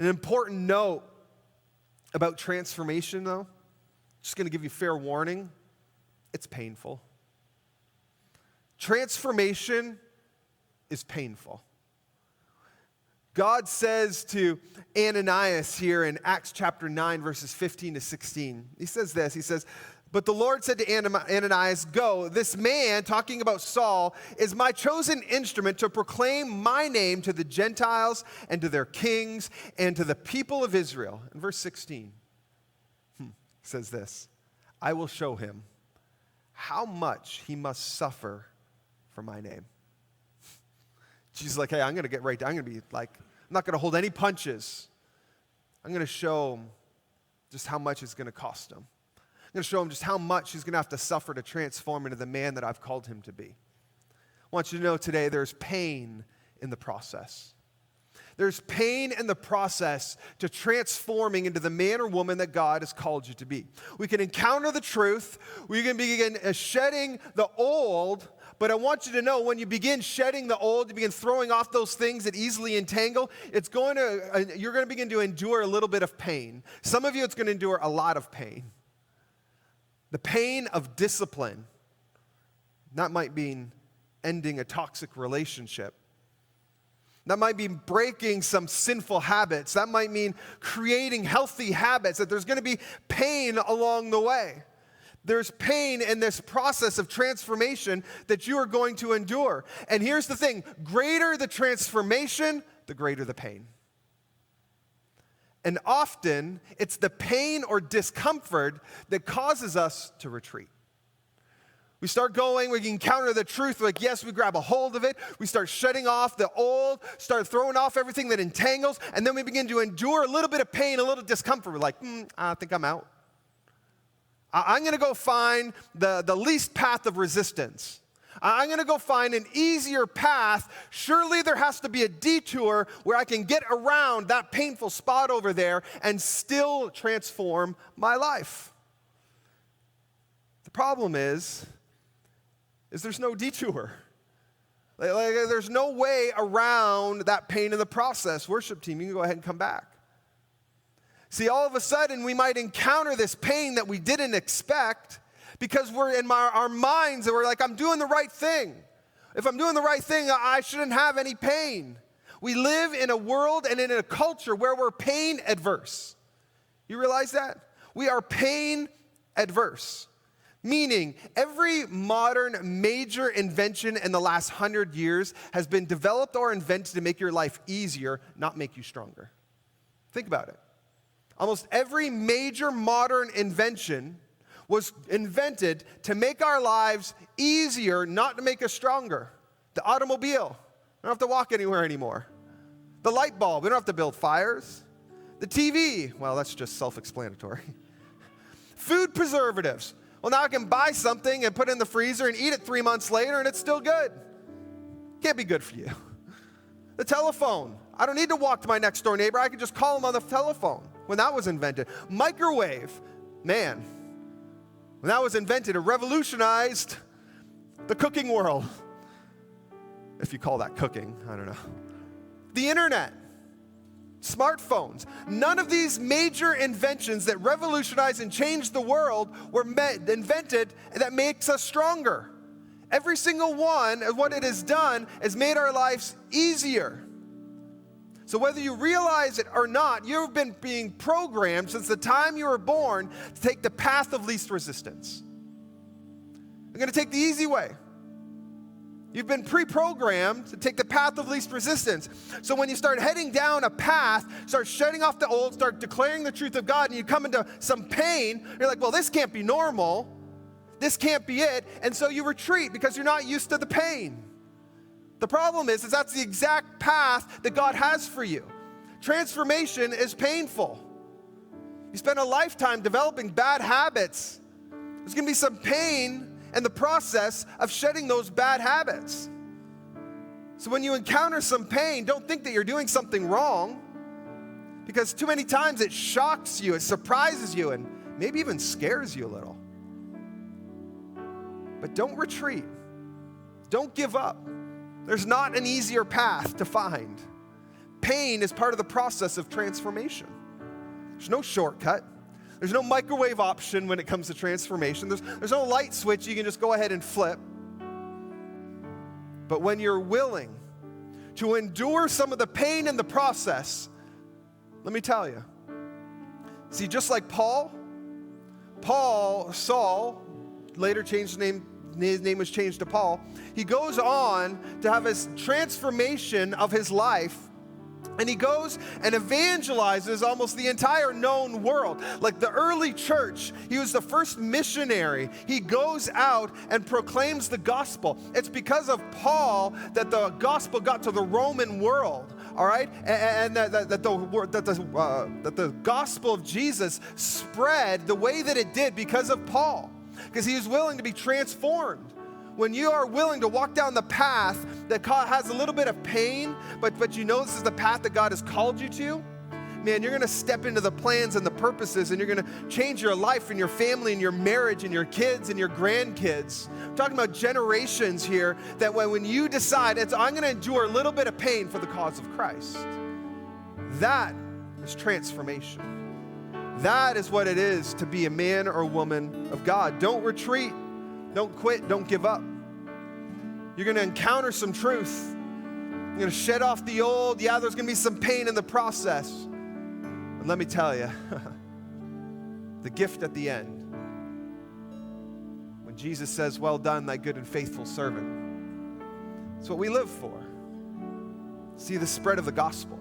An important note about transformation, though, just going to give you fair warning, it's painful. Transformation is painful. God says to Ananias here in Acts chapter 9, verses 15 to 16, he says this, he says, "But the Lord said to Ananias, go, this man," talking about Saul, "is my chosen instrument to proclaim my name to the Gentiles and to their kings and to the people of Israel." In verse 16, says this, "I will show him how much he must suffer for my name." Jesus is like, hey, I'm going to get right down. I'm going to be like, I'm not going to hold any punches. I'm going to show him just how much it's going to cost him. I'm going to show him just how much he's going to have to suffer to transform into the man that I've called him to be. I want you to know today there's pain in the process. There's pain in the process to transforming into the man or woman that God has called you to be. We can encounter the truth. We can begin shedding the old. But I want you to know when you begin shedding the old, you begin throwing off those things that easily entangle, you're going to begin to endure a little bit of pain. Some of you, it's going to endure a lot of pain. The pain of discipline. That might mean ending a toxic relationship. That might be breaking some sinful habits. That might mean creating healthy habits, that there's going to be pain along the way. There's pain in this process of transformation that you are going to endure. And here's the thing, greater the transformation, the greater the pain. And often, it's the pain or discomfort that causes us to retreat. We start going, we encounter the truth, like yes, we grab a hold of it, we start shutting off the old, start throwing off everything that entangles, and then we begin to endure a little bit of pain, a little discomfort. We're like, I think I'm out. I'm going to go find the least path of resistance. I'm going to go find an easier path. Surely there has to be a detour where I can get around that painful spot over there and still transform my life. The problem is there's no detour. Like, there's no way around that pain in the process. Worship team, you can go ahead and come back. See, all of a sudden, we might encounter this pain that we didn't expect because we're in our minds and we're like, I'm doing the right thing. If I'm doing the right thing, I shouldn't have any pain. We live in a world and in a culture where we're pain adverse. You realize that? We are pain adverse. Meaning, every modern major invention in the last 100 years has been developed or invented to make your life easier, not make you stronger. Think about it. Almost every major modern invention was invented to make our lives easier, not to make us stronger. The automobile, we don't have to walk anywhere anymore. The light bulb, we don't have to build fires. The TV, well, that's just self-explanatory. Food preservatives. Well, now I can buy something and put it in the freezer and eat it 3 months later and it's still good. Can't be good for you. The telephone. I don't need to walk to my next door neighbor. I can just call him on the telephone. When that was invented. Microwave. Man. When that was invented, it revolutionized the cooking world. If you call that cooking, I don't know. The internet. Smartphones. None of these major inventions that revolutionized and changed the world were invented that makes us stronger. Every single one of what it has done has made our lives easier. So whether you realize it or not, you've been being programmed since the time you were born to take the path of least resistance. I'm going to take the easy way. You've been pre-programmed to take the path of least resistance. So when you start heading down a path, start shutting off the old, start declaring the truth of God, and you come into some pain, you're like, well, this can't be normal. This can't be it. And so you retreat because you're not used to the pain. The problem is that's the exact path that God has for you. Transformation is painful. You spend a lifetime developing bad habits. There's going to be some pain in the process of shedding those bad habits. So when you encounter some pain, don't think that you're doing something wrong, because too many times it shocks you, it surprises you, and maybe even scares you a little. But don't retreat. Don't give up. There's not an easier path to find. Pain is part of the process of transformation. There's no shortcut. There's no microwave option when it comes to transformation. There's no light switch you can just go ahead and flip. But when you're willing to endure some of the pain in the process, let me tell you. See, just like Saul, later changed his name was changed to Paul. He goes on to have his transformation of his life, and he goes and evangelizes almost the entire known world. Like the early church, he was the first missionary. He goes out and proclaims the gospel. It's because of Paul that the gospel got to the Roman world, all right? And that the gospel of Jesus spread the way that it did because of Paul, because he was willing to be transformed. When you are willing to walk down the path that has a little bit of pain, but you know this is the path that God has called you to, man, you're going to step into the plans and the purposes, and you're going to change your life and your family and your marriage and your kids and your grandkids. I'm talking about generations here, that when you decide, I'm going to endure a little bit of pain for the cause of Christ. That is transformation. That is what it is to be a man or a woman of God. Don't retreat. Don't quit. Don't give up. You're going to encounter some truth. You're going to shed off the old. Yeah, there's going to be some pain in the process. But let me tell you, the gift at the end, when Jesus says, "Well done, thy good and faithful servant," it's what we live for. See the spread of the gospel.